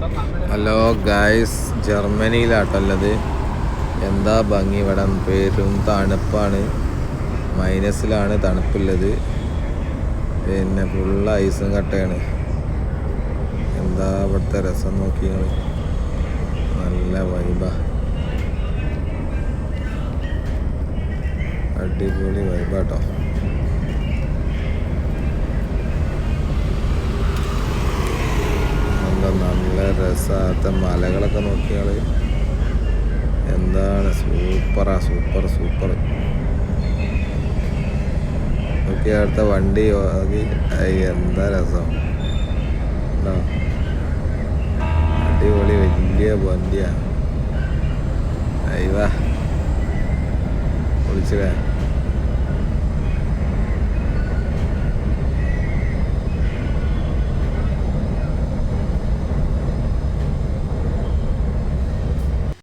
Hello guys, ജർമ്മനിയിലാട്ടുള്ളത്. എന്താ ഭംഗി! ഇവിടെ പേരും തണുപ്പാണ്, മൈനസിലാണ് തണുപ്പുള്ളത്. പിന്നെ ഫുള്ള് ഐസും കട്ടയാണ്. എന്താ ഇവിടുത്തെ രസം നോക്കി നിങ്ങൾ, നല്ല വൈബാ, അടിപൊളി വൈബാട്ടോ. നല്ല രസത്തെ മലകളൊക്കെ നോക്കിയാൽ എന്താണ് സൂപ്പറാ, സൂപ്പർ സൂപ്പർ. നോക്കി അടുത്ത വണ്ടി എന്താ രസം, അടിപൊളി വലിയ വണ്ടിയാ. അയ്യവാ, വിളിച്ചില്ലേ.